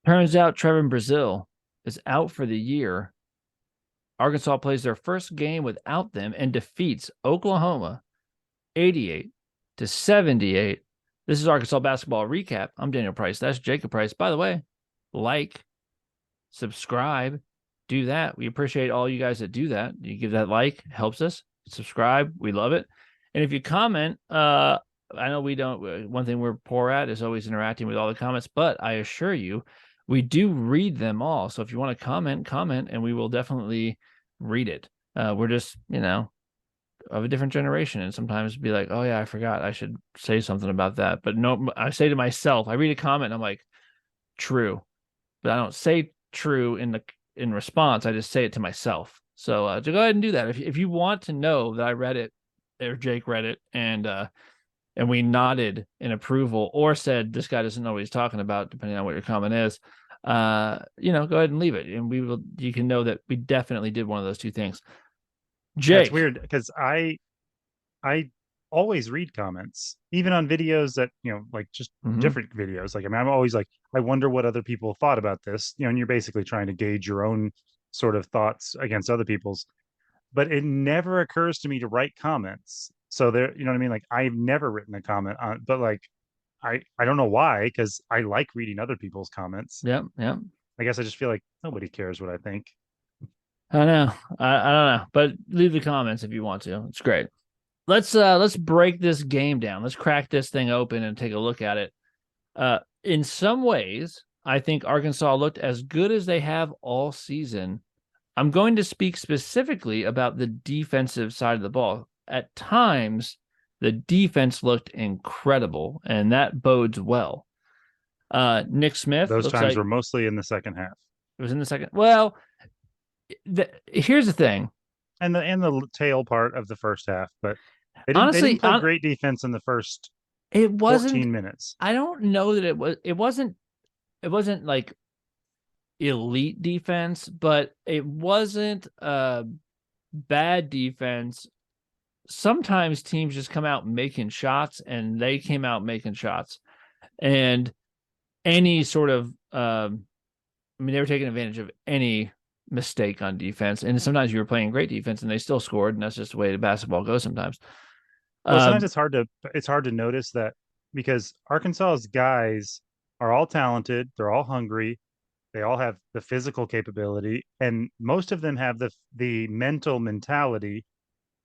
Turns out Trevor Brazil is out for the year. Arkansas plays their first game without them and defeats Oklahoma 88-78. This is Arkansas basketball recap. I'm Daniel Price. That's Jacob Price. By the way, like, subscribe, do that. We appreciate all you guys that do that. You give that like, helps us. Subscribe, we love it. And if you comment, I know we don't. One thing we're poor at is always interacting with all the comments, but I assure you, we do read them all. So if you want to comment, and we will definitely read it. We're just, of a different generation, and sometimes be like, oh yeah, I forgot I should say something about that. But no, I say to myself, I read a comment and I'm like, true, but I don't say true in response. I just say it to myself. So to go ahead and do that. If you want to know that I read it or Jake read it and we nodded in approval or said this guy doesn't know what he's talking about, depending on what your comment is, go ahead and leave it, and you can know that we definitely did one of those two things. Jake. That's weird because I always read comments, even on videos that, like just different videos. Like, I mean, I'm always like, I wonder what other people thought about this, and you're basically trying to gauge your own sort of thoughts against other people's. But it never occurs to me to write comments. So there, you know what I mean? Like, I've never written a comment on, but like, I don't know why, because I like reading other people's comments. Yep. I guess I just feel like nobody cares what I think. I know. I don't know, but leave the comments if you want to. It's great. Let's break this game down. Let's crack this thing open and take a look at it. In some ways, I think Arkansas looked as good as they have all season. I'm going to speak specifically about the defensive side of the ball. At times, the defense looked incredible, and that bodes well. Nick Smith. Those times were mostly in the second half. It was in the second. Well, here's the thing. And the tail part of the first half, but they didn't play great defense in the first 14 minutes. I don't know that it wasn't like elite defense, but it wasn't bad defense. Sometimes teams just come out making shots, and they came out making shots. And any sort of they were taking advantage of any mistake on defense, and sometimes you were playing great defense and they still scored, and that's just the way the basketball goes sometimes. Well, sometimes it's hard to notice that, because Arkansas's guys are all talented, they're all hungry, they all have the physical capability, and most of them have the mental mentality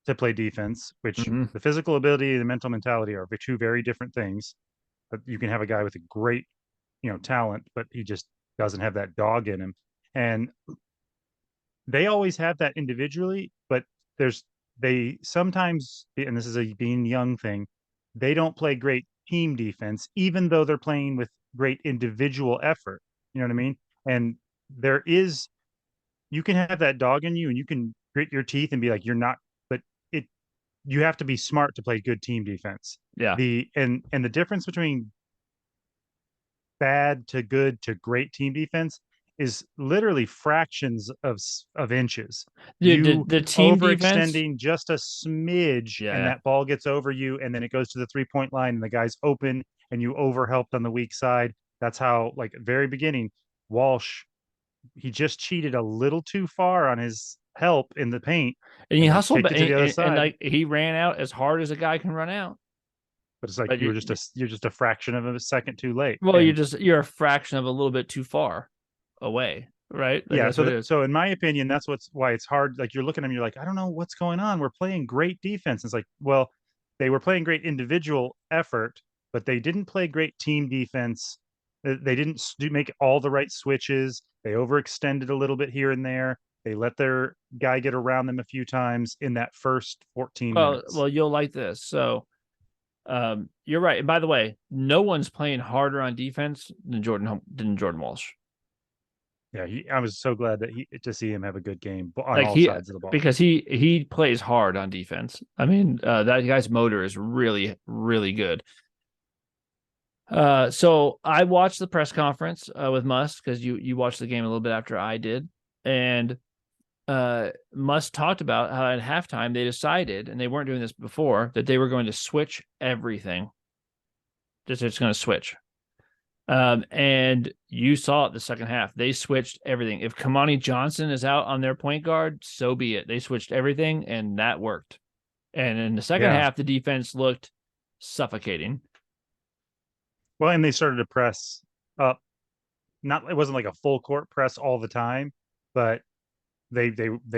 to play defense, which the physical ability and the mental mentality are two very different things. But you can have a guy with a great, talent, but he just doesn't have that dog in him. And they always have that individually, but they sometimes, and this is a being young thing, they don't play great team defense, even though they're playing with great individual effort. You know what I mean? And you can have that dog in you and you can grit your teeth and be like, you're not, but you have to be smart to play good team defense. Yeah. And the difference between bad to good to great team defense is literally fractions of inches. Dude, the team overextending defense, just a smidge, yeah, and that ball gets over you, and then it goes to the 3-point line, and the guy's open, and you overhelped on the weak side. That's how, like, very beginning, Walsh, he just cheated a little too far on his help in the paint, and he hustled to the other side, and like he ran out as hard as a guy can run out. But it's like you're just a fraction of a second too late. Well, you're a fraction of a little bit too far away, right? Like, yeah. So in my opinion, that's why it's hard. Like, you're looking at them, you're like, I don't know what's going on. We're playing great defense. It's like, well, they were playing great individual effort, but they didn't play great team defense. They didn't make all the right switches. They overextended a little bit here and there. They let their guy get around them a few times in that first 14 minutes. Well, you'll like this. So you're right. And by the way, no one's playing harder on defense than Jordan Walsh. Yeah, I was so glad to see him have a good game on all sides of the ball, because he plays hard on defense. I mean, that guy's motor is really, really good. So I watched the press conference with Muss, because you watched the game a little bit after I did, and Muss talked about how at halftime they decided, and they weren't doing this before, that they were going to switch everything. Just going to switch. And you saw it the second half. They switched everything. If Kamani Johnson is out on their point guard, so be it. They switched everything, and that worked. And in the second Yeah. half, the defense looked suffocating. Well, and they started to press up. Not it wasn't like a full court press all the time, but they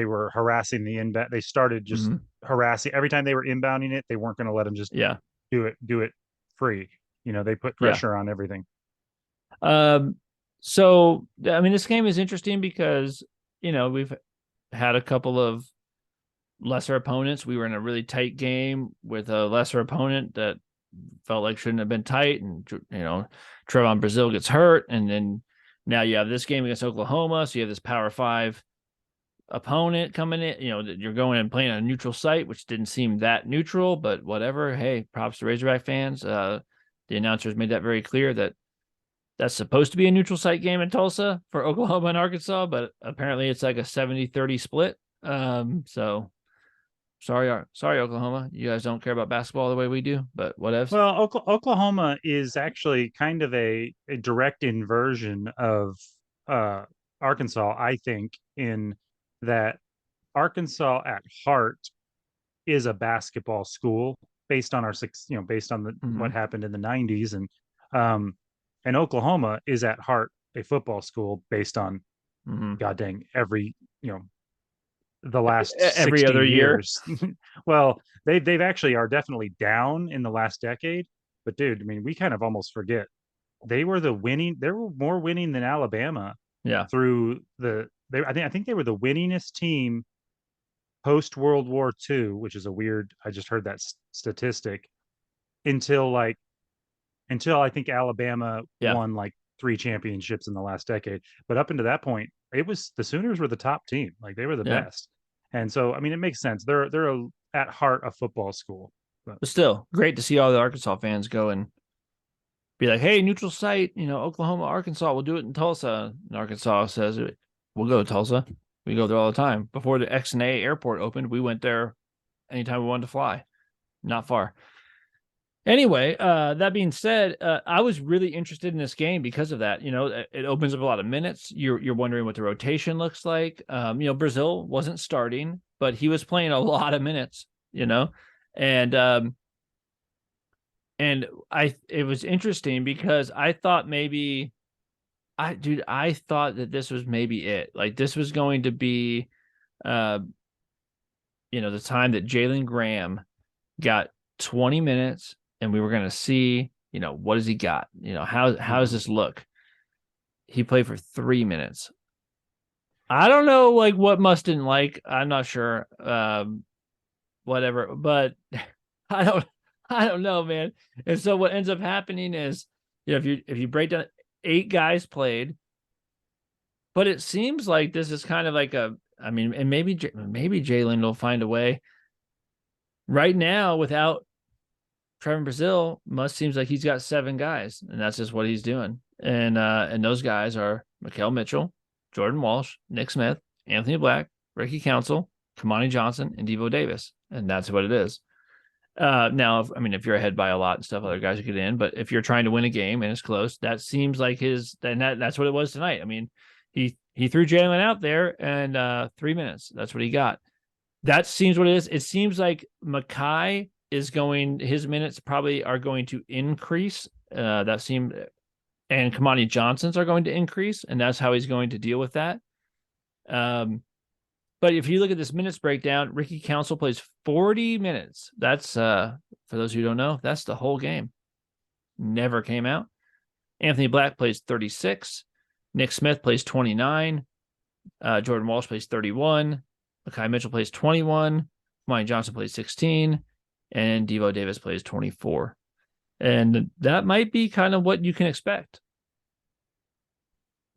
were harassing the inbound. They started just Mm-hmm. harassing every time they were inbounding it. They weren't going to let them just Yeah. do it free. They put Yeah. pressure on everything. So I mean, this game is interesting because we've had a couple of lesser opponents. We were in a really tight game with a lesser opponent that felt like shouldn't have been tight, and Trevon Brazil gets hurt, and then now you have this game against Oklahoma, so you have this Power Five opponent coming in. You're going and playing on a neutral site, which didn't seem that neutral, but whatever. Hey, props to Razorback fans. The announcers made that very clear that that's supposed to be a neutral site game in Tulsa for Oklahoma and Arkansas, but apparently it's like a 70-30 split. So sorry, Oklahoma. You guys don't care about basketball the way we do, but whatevs. Well, Oklahoma is actually kind of a direct inversion of uh, Arkansas, I think, in that Arkansas at heart is a basketball school based on based on Mm-hmm. what happened in the '90s, um, and Oklahoma is at heart a football school based on Mm-hmm. god dang every the last Every 60 other year. years. Well, they've actually are definitely down in the last decade, but dude, I mean, we kind of almost forget they were more winning than Alabama Yeah. through I think they were the winningest team post World War II, which is a weird. I just heard that statistic until I think Alabama Yeah. won like 3 championships in the last decade. But up until that point, it was the Sooners were the top team. Like they were the Yeah. best. And so I mean it makes sense. They're at heart a football school. But But still, great to see all the Arkansas fans go and be like, hey, neutral site, Oklahoma, Arkansas, we'll do it in Tulsa. And Arkansas says, we'll go to Tulsa. We go there all the time. Before the X&A airport opened, we went there anytime we wanted to fly. Not far. Anyway, that being said, I was really interested in this game because of that. It opens up a lot of minutes. You're wondering what the rotation looks like. Brazil wasn't starting, but he was playing a lot of minutes. And it was interesting because I thought maybe I thought that this was maybe it. Like this was going to be the time that Jalen Graham got 20 minutes and we were going to see, what does he got? How does this look? He played for 3 minutes. I don't know like what Must didn't like. I'm not sure. Whatever, but I don't I don't know, man. And so what ends up happening is, if you break down 8 guys played, but it seems like this is kind of like and maybe Jalen will find a way. Right now, without Trevor Brazil, Must seems like he's got 7 guys, and that's just what he's doing. And those guys are Mikael Mitchell, Jordan Walsh, Nick Smith, Anthony Black, Ricky Council, Kamani Johnson, and Devo Davis, and that's what it is. Now, if you're ahead by a lot and stuff, other guys get in. But if you're trying to win a game and it's close, that seems like that's what it was tonight. I mean, he threw Jalen out there and 3 minutes. That's what he got. That seems what it is. It seems like Makai his minutes probably are going to increase. And Kamani Johnson's are going to increase, and that's how he's going to deal with that. But if you look at this minutes breakdown, Ricky Council plays 40 minutes. That's for those who don't know, that's the whole game. Never came out. Anthony Black plays 36. Nick Smith plays 29. Jordan Walsh plays 31. Makai Mitchell plays 21. Mike Johnson plays 16. And Devo Davis plays 24. And that might be kind of what you can expect.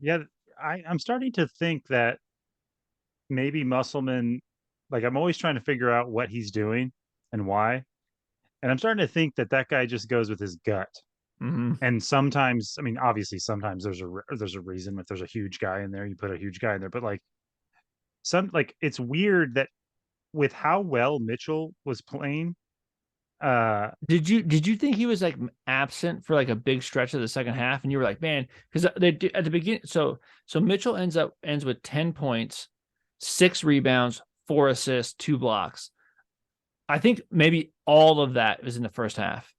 yeah, I'm starting to think that maybe Musselman, like I'm always trying to figure out what he's doing and why. And I'm starting to think that guy just goes with his gut. Mm-hmm. And sometimes, I mean, obviously, sometimes there's a reason. If there's a huge guy in there, you put a huge guy in there. But it's weird that with how well Mitchell was playing, Did you think he was like absent for like a big stretch of the second half, and you were like, man, because they at the beginning, so Mitchell ends with 10 points, 6 rebounds, 4 assists, 2 blocks. I think maybe all of that was in the first half.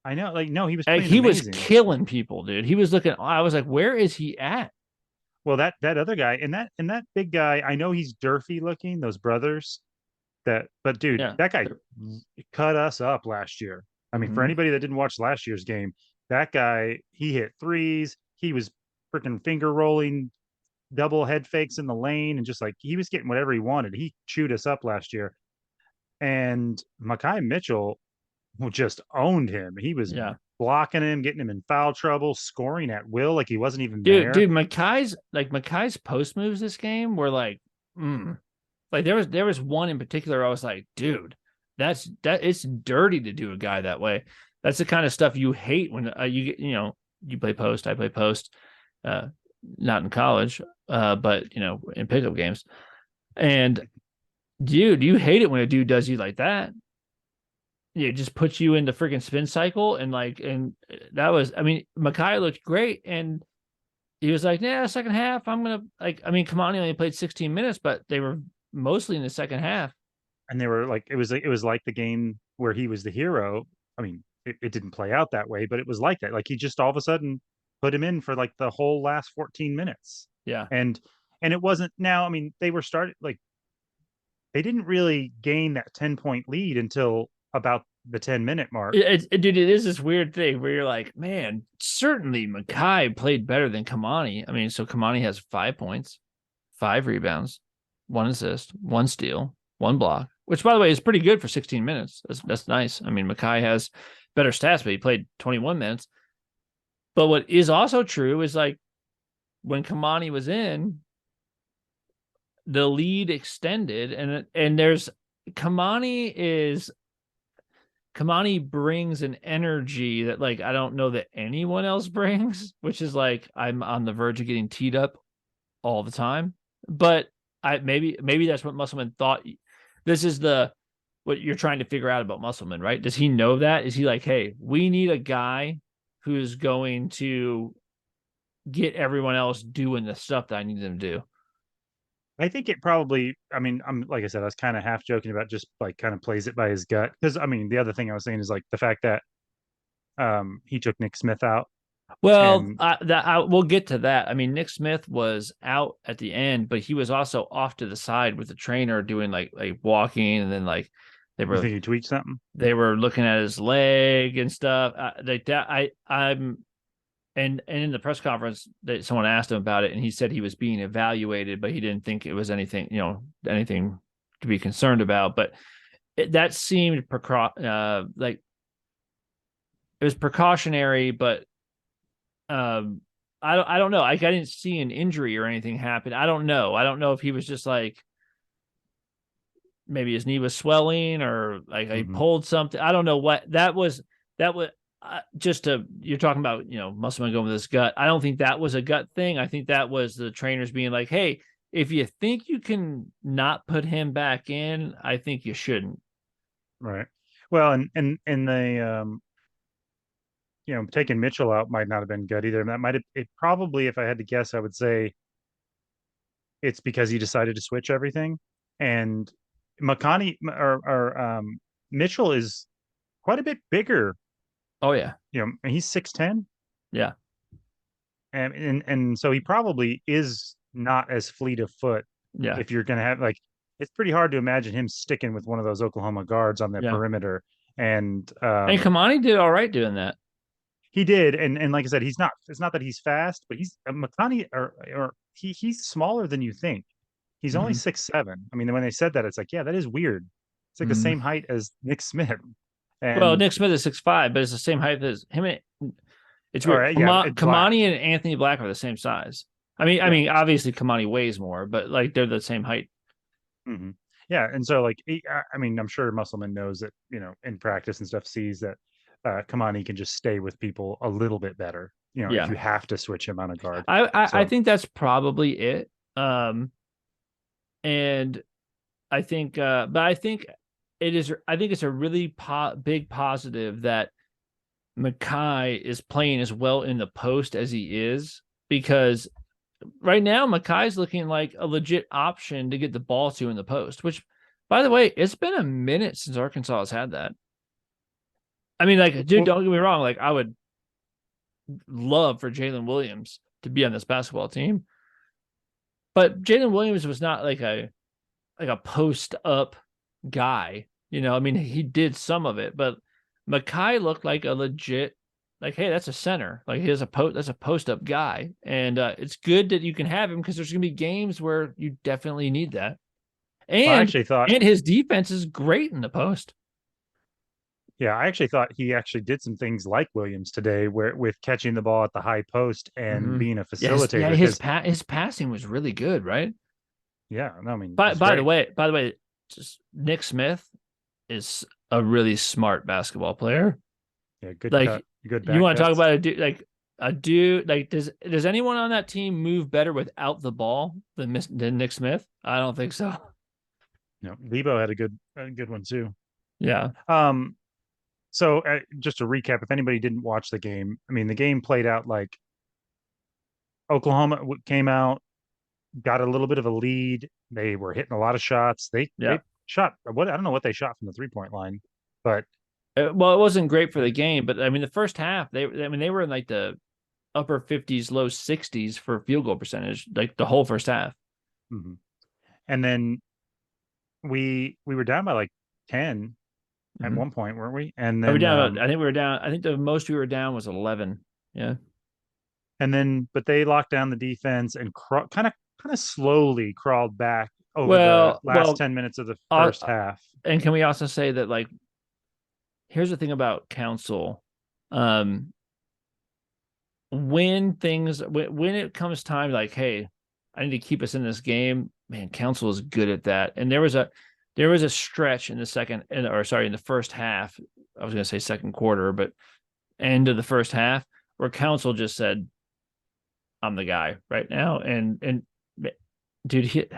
I know, like, no, he was Like playing he was amazing. killing people, dude. He was looking. I was like, where is he at? Well, that other guy and that big guy, I know he's Durfee looking, those brothers. But dude, Yeah. that guy cut us up last year. I mean, for Mm-hmm. anybody that didn't watch last year's game, that guy, he hit threes. He was freaking finger rolling, double head fakes in the lane, and just like he was getting whatever he wanted. He chewed us up last year. And Makai Mitchell just owned him. He was Yeah. blocking him, getting him in foul trouble, scoring at will, like he wasn't even Dude, there. Makai's post moves this game were like, like there was one in particular I was like, dude, that it's dirty to do a guy that way. That's the kind of stuff you hate when you play post, I play post, uh, not in college, but in pickup games. And dude, you hate it when a dude does you like that. Yeah, just puts you in the freaking spin cycle and that was, I mean, Makai looked great and he was like, yeah, second half, I'm gonna like. I mean, Kamani only played 16 minutes, but they were mostly in the second half. And they were like, it was like the game where he was the hero. I mean, it didn't play out that way, but it was like that. Like he just all of a sudden put him in for like the whole last 14 minutes. Yeah, And it wasn't now, I mean, they were started like they didn't really gain that 10-point lead until about the 10-minute mark. dude, it is this weird thing where you're like, man, certainly Makai played better than Kamani. I mean, so Kamani has 5 points, 5 rebounds, 1 assist, 1 steal, 1 block, which by the way is pretty good for 16 minutes. That's nice. I mean, Makai has better stats, but he played 21 minutes. But what is also true is like when Kamani was in, the lead extended, and there's Kamani brings an energy that like I don't know that anyone else brings, which is like I'm on the verge of getting teed up all the time. But I maybe that's what Musselman thought. This is what you're trying to figure out about Musselman, right? Does he know that? Is he like, hey, we need a guy who's going to get everyone else doing the stuff that I need them to do? I think it probably, I mean, I'm like I said, I was kind of half joking about just like kind of plays it by his gut. Because I mean, the other thing I was saying is like the fact that he took Nick Smith out Well, and we'll get to that. I mean, Nick Smith was out at the end, but he was also off to the side with the trainer doing like walking, and then like they you were think he tweaked something? they were looking at his leg and stuff like that. I'm and in the press conference that someone asked him about it, and he said he was being evaluated, but he didn't think it was anything to be concerned about. But that seemed like it was precautionary, but I don't know. I didn't see an injury or anything happen. I don't know. I don't know if he was just like maybe his knee was swelling or like he pulled something. I don't know what that was. That was you're talking about, Musselman going with his gut. I don't think that was a gut thing. I think that was the trainers being like, hey, if you think you can not put him back in, I think you shouldn't. Right. Well, and they taking Mitchell out might not have been good either. That might have it probably, if I had to guess, I would say it's because he decided to switch everything. And McConney or Mitchell is quite a bit bigger. Oh yeah. He's 6'10", Yeah. and so he probably is not as fleet of foot. Yeah. If you're gonna have like, it's pretty hard to imagine him sticking with one of those Oklahoma guards on the Yeah. perimeter. And And Kamani did all right doing that. he did, and like I said, he's not. It's not that he's fast, but he's McConney, or he's smaller than you think. He's only 6'7". I mean, when they said that, it's like, yeah, that is weird. It's like the same height as Nick Smith. Well, And Nick Smith is 6'5", but it's the same height as him. It's all weird. right, yeah, Kamani and Anthony Black are the same size. I mean, obviously Kamani weighs more, but like they're the same height. Mm-hmm. Yeah, and so like, I mean, I'm sure Musselman knows that, in practice and stuff, sees that Kamani can just stay with people a little bit better. If you have to switch him on a guard. I think that's probably it. And I think, but I think it is. I think it's a really big positive that Mackay is playing as well in the post as he is, because right now Mackay's looking like a legit option to get the ball to in the post, which, by the way, it's been a minute since Arkansas has had that. I mean, like, dude, Well, don't get me wrong. Like, I would love for Jalen Williams to be on this basketball team, but Jalen Williams was not like a post up guy. I mean, he did some of it, but Mackay looked like a legit, like, hey, that's a center. Like, that's a post up guy, and it's good that you can have him because there's gonna be games where you definitely need that. I And actually thought, and his defense is great in the post. yeah, I actually thought he actually did some things like Williams today, where with catching the ball at the high post and Mm-hmm. being a Yeah, facilitator. Because his passing was really good, right? yeah, no, I mean, By it's by the great. way, by the way, just Nick Smith is a really smart basketball player. Yeah, good cut, Like, good you back want to talk cuts. about a dude like, does anyone on that team move better without the ball than Nick Smith? I don't think so. You know, Debo had a good one too. Yeah. Um, so just to recap, if anybody didn't watch the game, I mean, the game played out like Oklahoma came out, got a little bit of a lead. They were hitting a lot of shots. They Yeah. shot what, I don't know what they shot from the 3 point line, but Well, it wasn't great for the game, but I mean, the first half, they were in like the upper 50s, low 60s for field goal percentage, like the whole first half. mhm. And then we were down by like 10 at Mm-hmm. one point, weren't we? And Are we then down? I think we were down. I think the most we were down was 11. Yeah. but they locked down the defense and kind of slowly crawled back over the Well, last well, 10 minutes of the uh, first half. and can we also say that, like, here's the thing about Council. Um, when it comes time, like, hey, I need to keep us in this game, man, Council is good at that. And there was a stretch in the in the first half. I was gonna say second quarter, but end of the first half, where Council just said, I'm the guy right now. And dude,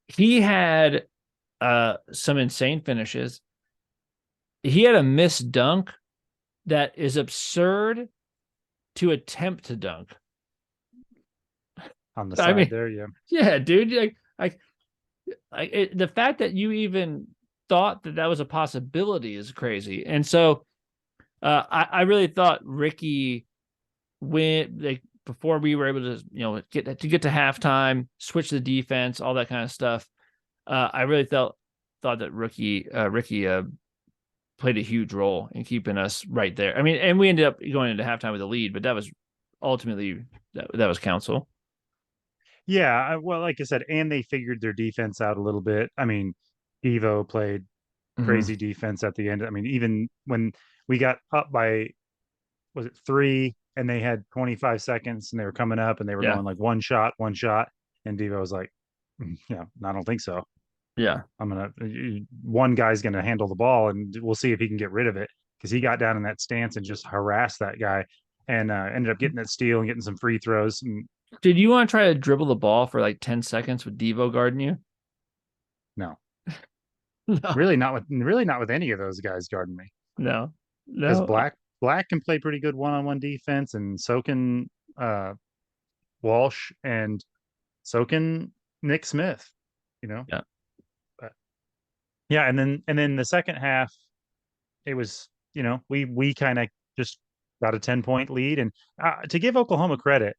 he had some insane finishes. He had a missed dunk that is absurd to attempt to dunk. On the I side mean, there, yeah. yeah, dude. The fact that you even thought that that was a possibility is crazy. And so I really thought Ricky went, like, before we were able to get to halftime, switch the defense, all that kind of stuff. I really thought that Ricky played a huge role in keeping us right there. I mean, and we ended up going into halftime with a lead, but that was ultimately that was Council. Yeah, well, like I said, and they figured their defense out a little bit. I mean, Devo played Mm-hmm. crazy defense at the end. I mean, even when we got up by, was it three, and they had 25 seconds and they were coming up and they were Yeah, going like one shot, and Devo was like, yeah, I don't think so. yeah, One guy's gonna handle the ball and we'll see if he can get rid of it, because he got down in that stance and just harassed that guy and ended up getting that steal and getting some free throws. And Did you want to try to dribble the ball for like 10 seconds with Devo guarding you? no, No, really not with any of those guys guarding me, no, because no. Black can play pretty good one-on-one defense, and so can uh, Walsh, and so can Nick Smith. You know, Yeah. but yeah, and then the second half, it was, we kind of just got a 10 point lead, and to give Oklahoma credit,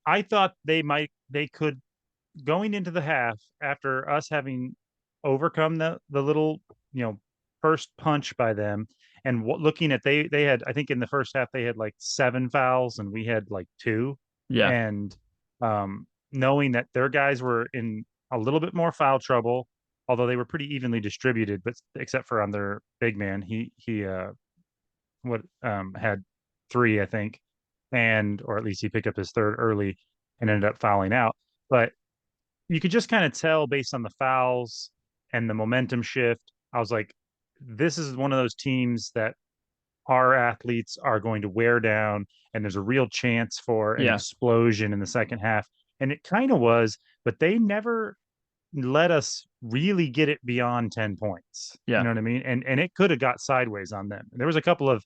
I thought they could, going into the half after us having overcome the little, you know first punch by them, and looking at, they had, I think in the first half they had like 7 fouls and we had like two, Yeah. and knowing that their guys were in a little bit more foul trouble, although they were pretty evenly distributed, but except for on their big man, he what had three, I think, and or at least he picked up his third early and ended up fouling out. But you could just kind of tell based on the fouls and the momentum shift. I was like, this is one of those teams that our athletes are going to wear down, and there's a real chance for an Yeah. explosion in the second half. And it kind of was, but they never let us really get it beyond 10 points. You Yeah. know what I mean? And it could have got sideways on them. There was a couple of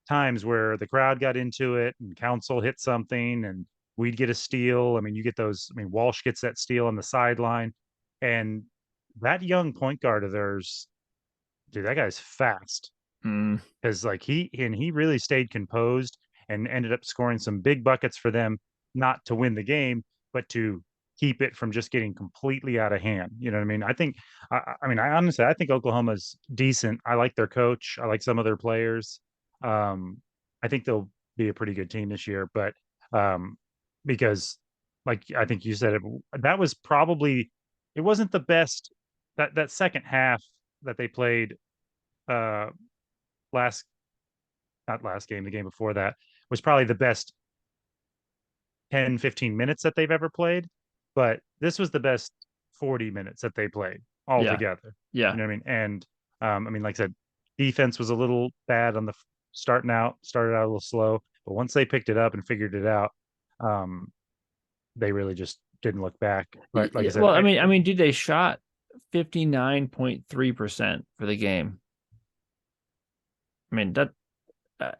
times where the crowd got into it and Council hit something and we'd get a steal. I mean, you get those. I mean, Walsh gets that steal on the sideline, and that young point guard of theirs, dude, that guy's fast. Mm. Because like he really stayed composed and ended up scoring some big buckets for them, not to win the game, but to keep it from just getting completely out of hand. You know what I mean? I mean, I honestly, I think Oklahoma's decent. I like their coach. I like some of their players. Um, I think they'll be a pretty good team this year, but um, because like I think you said it, that was probably it wasn't the best that second half that they played uh last not last game, the game before that was probably the best 10-15 minutes that they've ever played. But this was the best 40 minutes that they played all Yeah. together. Yeah. You know what I mean? And I mean, like I said, defense was a little bad on the started out a little slow, but once they picked it up and figured it out, um, they really just didn't look back. But like I said, Well, I mean, dude, they shot 59.3% for the game. I mean, that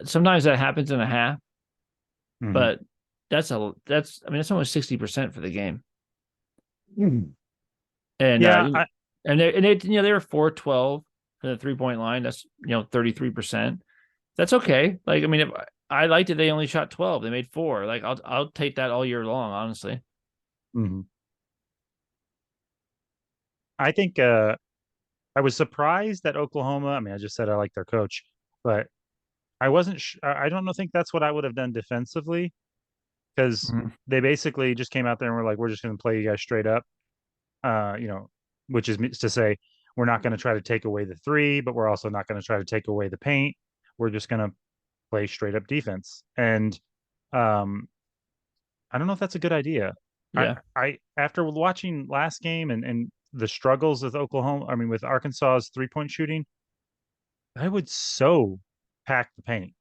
sometimes that happens in a half, mhm. but that's I mean, that's almost 60% for the game. Mhm. And Yeah, they they were 4-12 for the 3-point line. That's 33%. That's okay. Like, I mean, if I liked it, they only shot 12. They made 4. Like, I'll take that all year long, honestly. mhm. I think I was surprised that Oklahoma. I mean, I just said I like their coach, but I wasn't. I don't know. Think that's what I would have done defensively because Mhm. they basically just came out there and were like, "We're just going to play you guys straight up," you know, which is to say we're not going to try to take away the three, but we're also not going to try to take away the paint. We're just going to play straight up defense. And um, I don't know if that's a good idea. Yeah. I after watching last game and the struggles with Oklahoma, I mean with Arkansas's 3-point shooting, I would so pack the paint.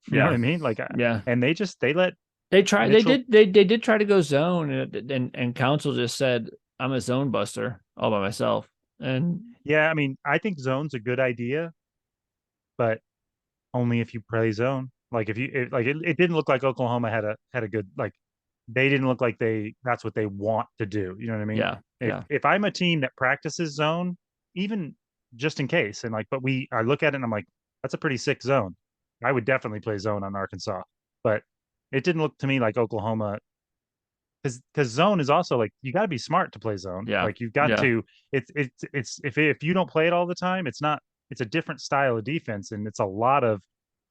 You know what Yeah. I mean? Like, Yeah. and they let They tried. Mitchell. They did try to go zone, and Council just said, "I'm a zone buster all by myself." And Yeah, I mean, I think zone's a good idea, but only if you play zone. Like if you like it didn't look like Oklahoma had a good like they didn't look like they that's what they want to do. You know what I mean? yeah, If yeah, if I'm a team that practices zone, even just in case, and like, but I look at it and I'm like, that's a pretty sick zone. I would definitely play zone on Arkansas, but it didn't look to me like Oklahoma because zone is also like you got to be smart to play zone. yeah, Like you've got yeah. to. It's if you don't play it all the time, it's not. It's a different style of defense, and it's a lot of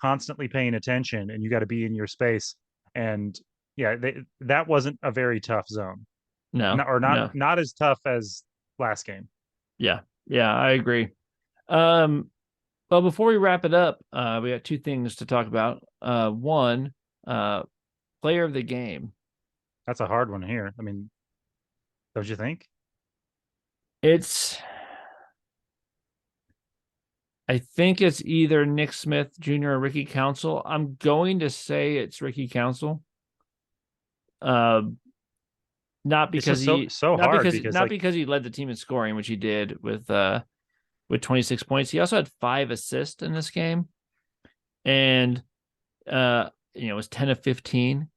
constantly paying attention, and you got to be in your space. And yeah, that wasn't a very tough zone, No, or no. not as tough as last game. Yeah, yeah. I agree. Um, well, before we wrap it up, we got two things to talk about. One, uh, player of the game. That's a hard one here. I mean, don't you think? It's I think it's either Nick Smith Jr. or Ricky Council. I'm going to say it's Ricky Council. Uh, not It's because just he so hard because not like because he led the team in scoring, which he did with 26 points. He also had 5 assists in this game, and it was 10 of 15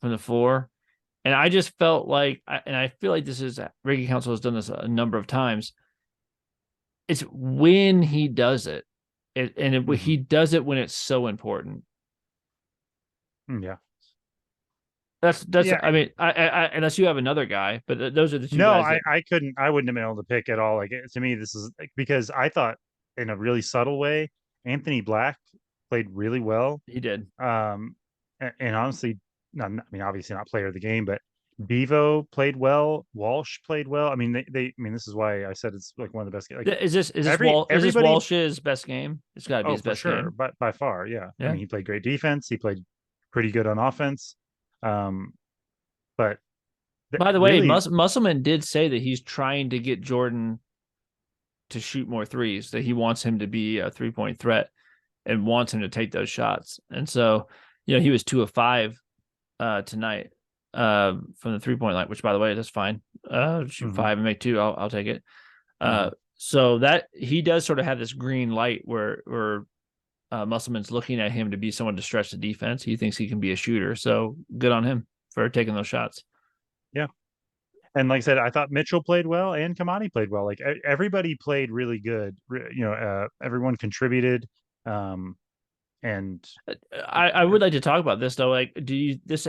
from the floor. And I just felt like, and I feel like this is Ricky Council has done this a number of times. It's when he does it, he mhm. does it when it's so important. Yeah. That's Yeah, I mean, unless you have another guy, but those are the two no, guys that I couldn't. I wouldn't have been able to pick at all. Like to me, this is like, because I thought in a really subtle way, Anthony Black played really well. he did. And honestly, not, I mean, obviously not player of the game, but Bevo played well. Walsh played well. I mean, I mean, this is why I said it's like one of the best. Like Is this everybody. Walsh's best game? It's got to be Oh, his for best sure, game. but by far, yeah. I Yeah. mean, he played great defense. He played pretty good on offense. Um, but By the way, really, Musselman did say that he's trying to get Jordan to shoot more threes. That he wants him to be a 3-point threat and wants him to take those shots. And so, he was 2 of 5 tonight from the 3-point line, which by the way, that's fine. Shoot Hmm. 5 and make 2. I'll take it. Hmm. So that he does sort of have this green light where Musselman's looking at him to be someone to stretch the defense. He thinks he can be a shooter. So good on him for taking those shots. Yeah. And like I said, I thought Mitchell played well and Kamani played well. Like everybody played really good. Everyone contributed. Um, and I would like to talk about this though. Like, do you this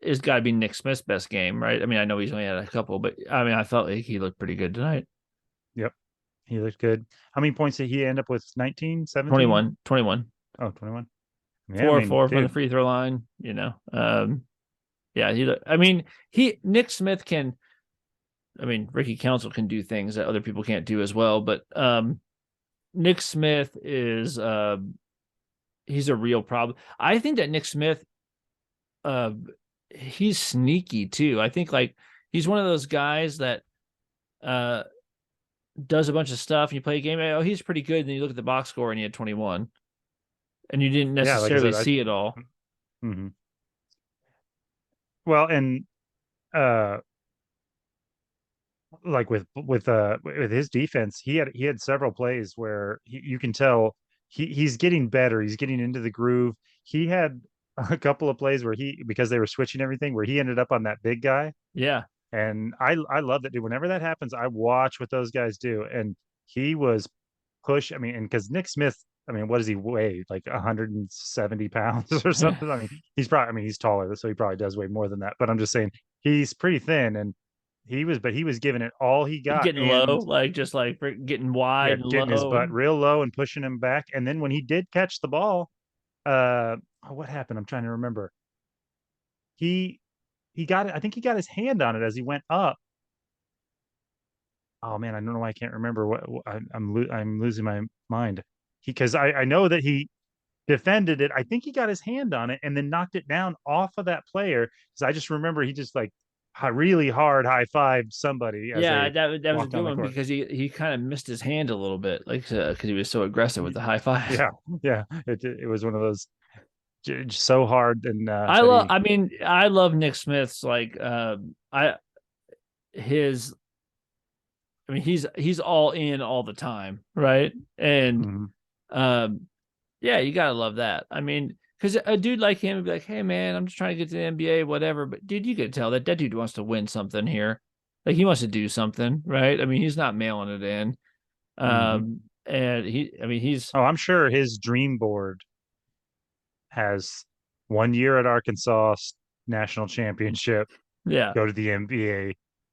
is got to be Nick Smith's best game, right? I mean, I know he's only had a couple, but I mean, I felt like he looked pretty good tonight. yep, he looked good. How many points did he end up with? 19, 17? 21, 21. Oh, 21. Yeah, I Four, mean, four from the dude. free throw line. Yeah, I mean, Nick Smith can. I mean, Ricky Council can do things that other people can't do as well, but Nick Smith is he's a real problem. I think that Nick Smith uh he's sneaky too. I think like he's one of those guys that uh does a bunch of stuff and you play a game, oh, he's pretty good, and then you look at the box score and he had 21 and you didn't Yeah, like I necessarily said, see it all. mhm. Well, and uh, like with his defense, he had several plays where you can tell he's getting better. He's getting into the groove. He had a couple of plays where because they were switching everything, where he ended up on that big guy. Yeah. And I love that, dude. Whenever that happens, I watch what those guys do. And he was I mean, and because Nick Smith, I mean, what does he weigh? Like 170 pounds or something? I mean, I mean, he's taller, so he probably does weigh more than that. But I'm just saying he's pretty thin, and he was giving it all he got. Getting low, And like just like getting yeah, wide and getting his low. butt real low and pushing him back. And then when he did catch the ball, what happened? I'm trying to remember. He he got it. I think he got his hand on it as he went up. Oh man, I don't know why I can't remember I'm losing my mind. Because I know that he defended it. I think he got his hand on it and then knocked it down off of that player. Because I just remember he just like really hard high fived somebody as Yeah, they that was a walked good down the one court. because he kind of missed his hand a little bit, like because he was so aggressive with the high five. Yeah, yeah. It was one of those so hard and that he. I mean, I love Nick Smith's like I his I mean he's all in all the time, right? And Mhm. um yeah, you gotta love that. I mean, because a dude like him would be like, hey man, I'm just trying to get to the NBA, whatever. But dude, you could tell that dude wants to win something here. Like he wants to do something, right? I mean, he's not mailing it in. Mhm. And I mean, he's Oh, I'm sure his dream board has 1 year at Arkansas national championship, yeah, go to the NBA,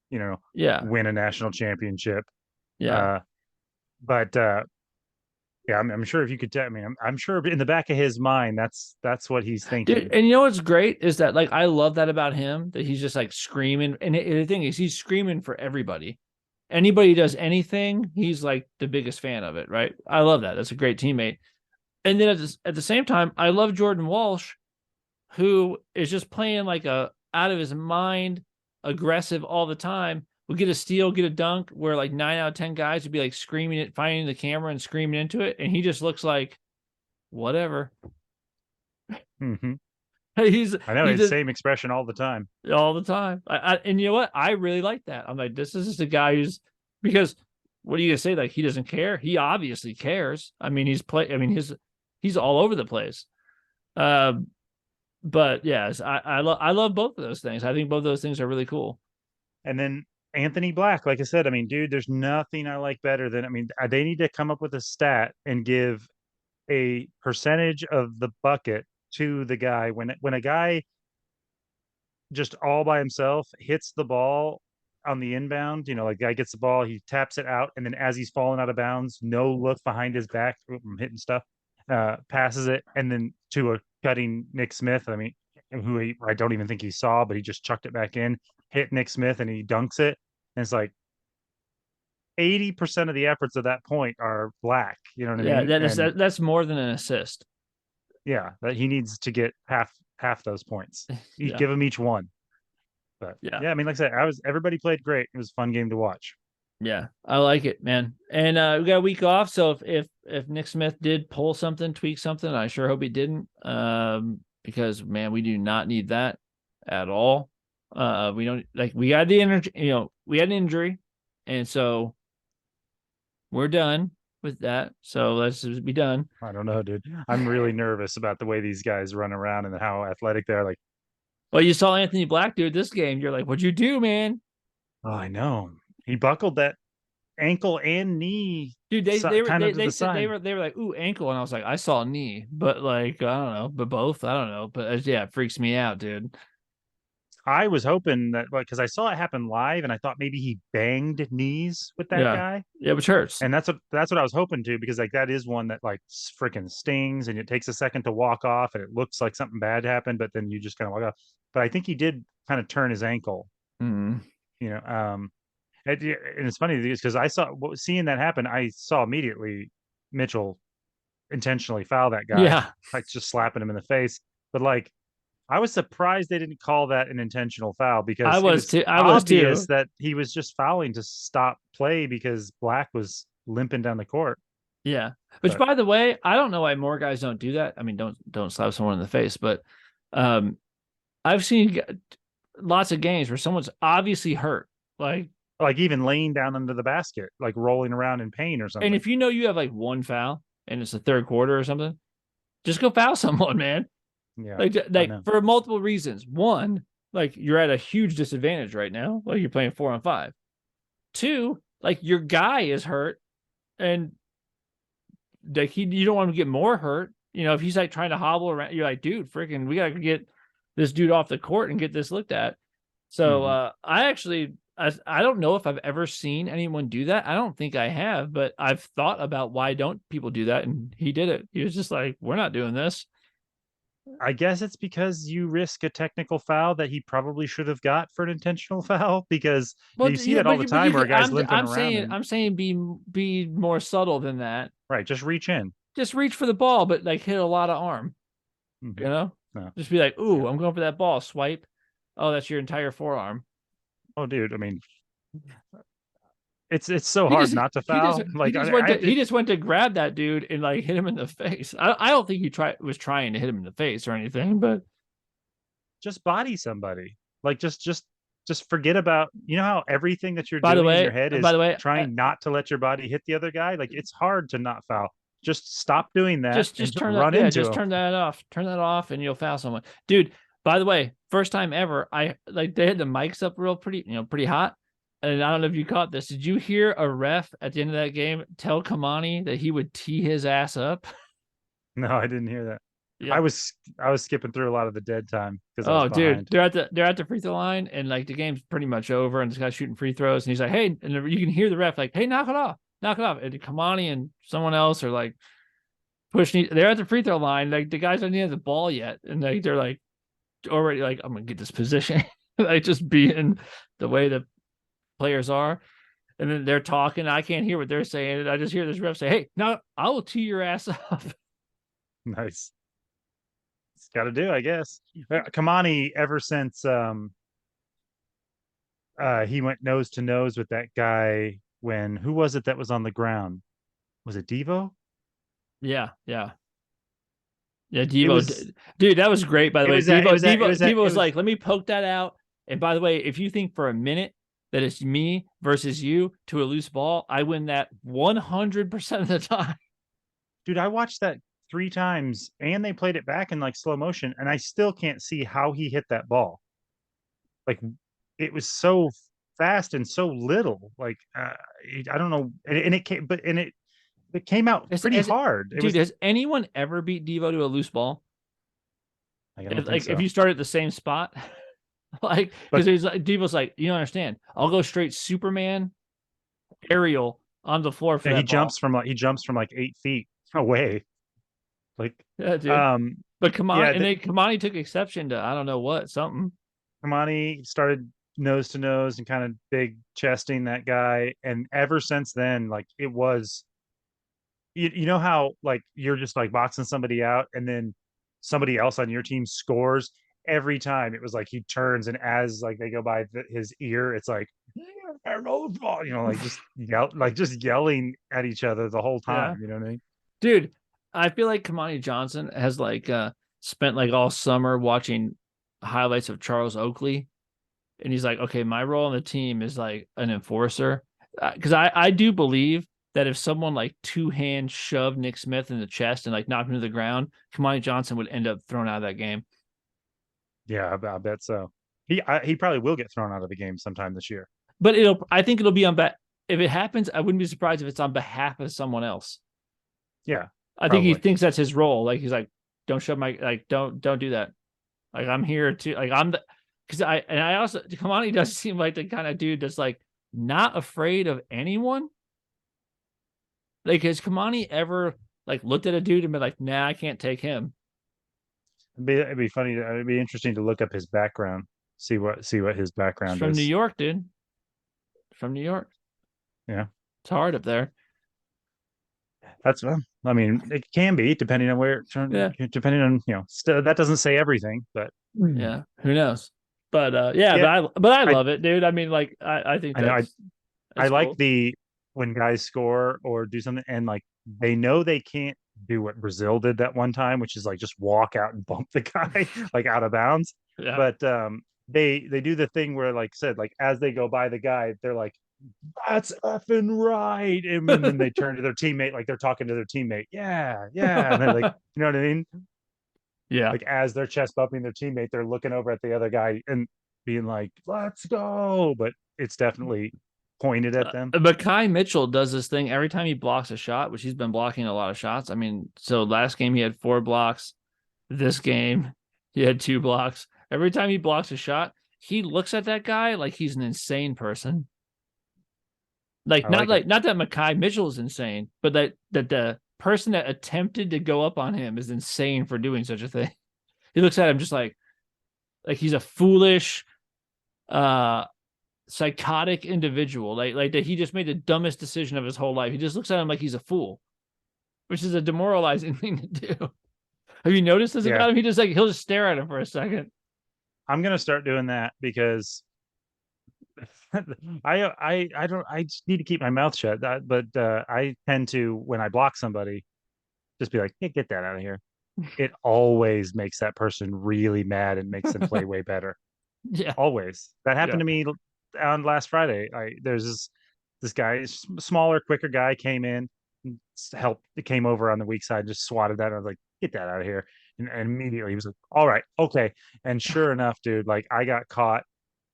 you know, yeah, win a national championship. yeah. Uh, but yeah, I'm sure if you could tell, I mean, I'm sure in the back of his mind, that's what he's Dude, thinking. and you know what's great is that like I love that about him that he's just like screaming. And the thing is, he's screaming for everybody. Anybody who does anything, he's like the biggest fan of it, right? I love that. That's a great teammate. And then at the same time, I love Jordan Walsh, who is just playing like a out of his mind, aggressive all the time. Would get a steal, get a dunk, where like 9 out of 10 guys would be like screaming it, finding the camera and screaming into it, and he just looks like whatever. Hmm. He's I know he his just same expression all the time. all the time. And you know what? I really like that. I'm like, this is just a guy who's because what are you gonna say? Like he doesn't care? He obviously cares. I mean, he's all over the place. Um, but yes, I love both of those things. I think both of those things are really cool. And then Anthony Black, like I said, I mean, dude, there's nothing I like better than, I mean, they need to come up with a stat and give a percentage of the bucket to the guy when a guy just all by himself hits the ball on the inbound, like guy gets the ball, he taps it out, and then as he's falling out of bounds, no look behind his back, I'm hitting stuff, passes it, and then to a cutting Nick Smith. I mean, I don't even think he saw, but he just chucked it back in, hit Nick Smith, and he dunks it. And it's like 80% of the efforts at that point are Black. You know what I Yeah, mean? And that's more than an assist. yeah, that he needs to get half those points. Yeah, Give him each one. But yeah, yeah, I mean, like I said, everybody played great. It was a fun game to watch. yeah. I like it, man. And we got a week off, so if Nick Smith did pull something, tweak something, I sure hope he didn't. Because man, we do not need that at all. We don't like we got the energy, we had an injury, and so we're done with that. So let's just be done. I don't know, dude. I'm really nervous about the way these guys run around and how athletic they are. Like, Well, you saw Anthony Black do it this game. You're like, what'd you do, man? oh, I know. He buckled that ankle and knee Dude, they were kind of to they the said side. they were like, ooh, ankle, and I was like, I saw knee, but like I don't know, but both, I don't know, but yeah, it freaks me out, dude. I was hoping that, like, because I saw it happen live, and I thought maybe he banged knees with that Yeah, guy, yeah, which hurts. and that's what I was hoping to, because like that is one that like freaking stings, and it takes a second to walk off, and it looks like something bad happened, but then you just kind of walk off. But I think he did kind of turn his ankle, Mm. you know. And it's funny because I saw seeing that happen, I saw immediately Mitchell intentionally foul that guy, Yeah, like just slapping him in the face. But like I was surprised they didn't call that an intentional foul I because it was was too. I was obvious too. that he was just fouling to stop play because Black was limping down the court. Yeah. Which, But by the way, I don't know why more guys don't do that. I mean, don't slap someone in the face, but um, I've seen lots of games where someone's obviously hurt, like, like even laying down under the basket, like rolling around in pain or and something. if you know you have like one foul and it's the third quarter or something, just go foul someone, man. Yeah, I Like know. for multiple reasons. One, like you're at a huge disadvantage right now, like you're playing 4-on-5. Two, like your guy is hurt, and like you don't want him to get more hurt. If he's like trying to hobble around, you're like, dude, freaking, we gotta get this dude off the court and get this looked at. So Hmm. I don't know if I've ever seen anyone do that. I don't think I have, but I've thought about why don't people do that, and he did it. He was just like, we're not doing this. I guess it's because you risk a technical foul that he probably should have got for an intentional foul, because Well, you see that all the but you time where can. a guy's limping around and I'm saying be more subtle than that. right, just reach in. Just reach for the ball, but like hit a lot of arm. Hmm. You know, No. just be like, Yeah. ooh, I'm going for that ball. Swipe. Oh, that's your entire forearm. Oh, dude. I mean, it's so hard not to foul. Like He just went to grab that dude and like hit him in the face. I don't think he was trying to hit him in the face or anything, but just body somebody. Like just forget about, how everything that you're by the doing in your way, head by is the way, trying not to let your body hit the other guy. Like it's hard to not foul. Just stop doing that and just turn that run into just him. turn that off. Turn that off and you'll foul someone. Dude, by the way, first time ever, I like they had the mics up real pretty, pretty hot. And I don't know if you caught this. Did you hear a ref at the end of that game tell Kamani that he would tee his ass up? No, I didn't hear that. I Yeah. was I was skipping through a lot of the dead time because I was Oh, dude, behind. they're at the free throw line, and like the game's pretty much over, and this guy's shooting free throws, and he's like, "Hey," and you can hear the ref like, "Hey, knock it off," and Kamani and someone else are like pushing. They're at the free throw line, like the guys don't even have the ball yet, and like they're like already like, "I'm gonna get this position," like just being the way the players are, and then they're talking. I can't hear what they're saying, and I just hear this ref say, "Hey, now I will tee your ass up." Nice. It's got to do, I guess. Kamani, ever since he went nose to nose with that guy when who was it that was on the ground? Was it Devo? Yeah, yeah. Yeah, It Devo, was dude, that was great. By the way, Devo it was was like, "Let me poke that out." And by the way, if you think for a minute that it's me versus you to a loose ball, I win that 100% of the time. dude, I watched that 3 times and they played it back in like slow motion and I still can't see how he hit that ball. Like it was so fast and so little. Like I don't know, and it came, but and it came out Has, pretty has, hard. It dude, was has anyone ever beat Devo to a loose ball? like I don't think If so. you start at the same spot, like because But he's like Devo's like, you don't understand. I'll go straight Superman aerial on the floor for yeah, that ball. he jumps from like 8 feet away. Like Yeah, dude. um But yeah, Kamani took exception to I don't know what something. Kamani started nose to nose and kind of big chesting that guy, and ever since then, like it was you know how like you're just like boxing somebody out and then somebody else on your team scores every time. It was like he turns and as like they go by his ear, it's like like just yelling at each other the whole Yeah. time. You know what I mean? Dude, I feel like Kamani Johnson has like spent like all summer watching highlights of Charles Oakley and he's like, okay, my role on the team is like an enforcer, because I do believe that if someone like two-hand shoved Nick Smith in the chest and like knocked him to the ground, Kamani Johnson would end up thrown out of that game. Yeah, I bet so. He probably will get thrown out of the game sometime this year. But I think it'll be on if it happens, I wouldn't be surprised if it's on behalf of someone else. Yeah, I think he probably. thinks that's his role. Like he's like, don't shove my like, don't do that. Like I'm here to like I'm the because I also Kamani does seem like the kind of dude that's like not afraid of anyone. Like has Kamani ever like looked at a dude and been like, nah, I can't take him. It'd be funny. It'd be interesting to look up his background, see what his It's background from New is. York, dude. From New York. Yeah, It's hard up there. that's. I mean, it can be depending on where, Yeah. depending on that doesn't say everything, but Yeah. Who knows? But yeah, yeah, but I I love it, dude. I mean, like I think I know I that's like cool. the when guys score or do something and like they know they can't do what Brazil did that one time, which is like just walk out and bump the guy like out of bounds. Yeah. But they do the thing where like said like as they go by the guy, they're like, "That's effing right," and then they turn to their teammate like they're talking to their teammate. Yeah, yeah, and they're like, you know what I mean? Yeah. Like as they're chest bumping their teammate, they're looking over at the other guy and being like, "Let's go!" But it's definitely pointed at them. But Kai Mitchell does this thing every time he blocks a shot, which he's been blocking a lot of shots. I mean, so last game he had 4 blocks. This game he had 2 blocks. Every time he blocks a shot, he looks at that guy like he's an insane person. I like it. Not that Makai Mitchell is insane, but that the person that attempted to go up on him is insane for doing such a thing. He looks at him just like he's a foolish, uh, psychotic individual. Like that he just made the dumbest decision of his whole life. He just looks at him like he's a fool, which is a demoralizing thing to do. Have you noticed this Yeah, about him? He just like he'll just stare at him for a second. I'm gonna start doing that because I don't I just need to keep my mouth shut. But I tend to when I block somebody, just be like, "Hey, get that out of here." It always makes that person really mad and makes them play way better. Yeah, Always. That happened yeah. to me on last Friday. There's this guy, smaller, quicker guy came in, helped, came over on the weak side, just swatted that. I was like, get that out of here. And immediately he was like, all right, okay. And sure enough, dude, like I got caught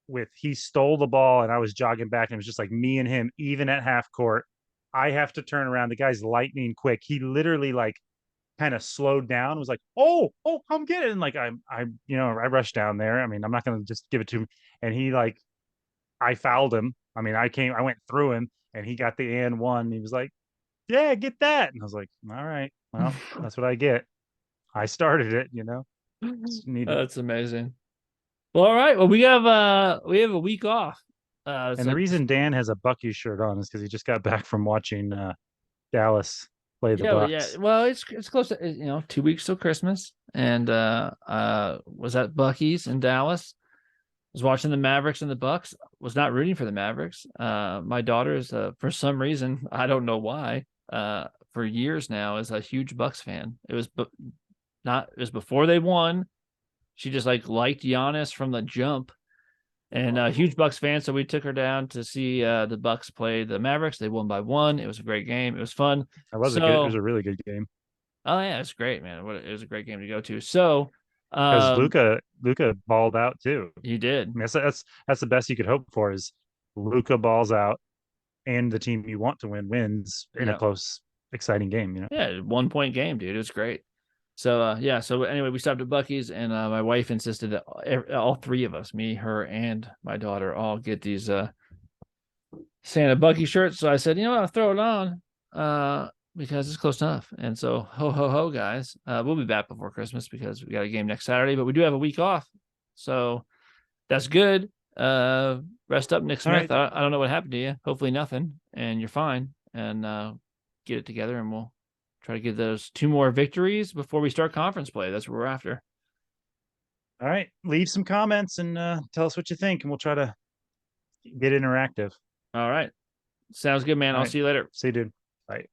with he stole the ball and I was jogging back and it was just like me and him, even at half court. I have to turn around. The guy's lightning quick. He literally like kind of slowed down, was like, oh, come get it. And like I rushed down there. I mean, I'm not gonna just give it to him. And he like I fouled him. I mean, I went through him and he got the and one. He was like, yeah, get that. And I was like, all right, well, that's what I get. I started it. Just need to. That's amazing. Well, all right. Well, we have a week off. And the So reason Dan has a Bucky shirt on is because he just got back from watching Dallas play the yeah, yeah. Bucks. Well, it's close to 2 weeks till Christmas, and was at Bucky's in Dallas. Was watching the Mavericks and the Bucks. Was not rooting for the Mavericks. My daughter is for some reason I don't know why. For years now is a huge Bucks fan. It was before they won. She just like liked Giannis from the jump, and a huge Bucks fan. So we took her down to see the Bucks play the Mavericks. They won by 1. It was a great game. It was fun. It was So a really good game oh yeah, it's great, man. It was a great game to go to. So because um, Luca balled out too. you did. I mean, that's the best you could hope for is Luca balls out and the team you want to win wins in a Yeah. close, exciting game. Yeah, 1 point game, dude. It was great. So yeah, so anyway, we stopped at Bucky's, and my wife insisted that all 3 of us, me, her, and my daughter, all get these Santa Bucky shirts. So I said, I'll throw it on because it's close enough. And so ho ho ho, guys. We'll be back before Christmas because we got a game next Saturday, but we do have a week off, so that's good. Rest up, Nick All Smith. right. I don't know what happened to you. Hopefully nothing, and you're fine. And get it together, and we'll try to get those 2 more victories before we start conference play. That's what we're after. All right. Leave some comments and tell us what you think, and we'll try to get interactive. All right. Sounds good, man. All I'll right. see you later. See you, dude. Bye.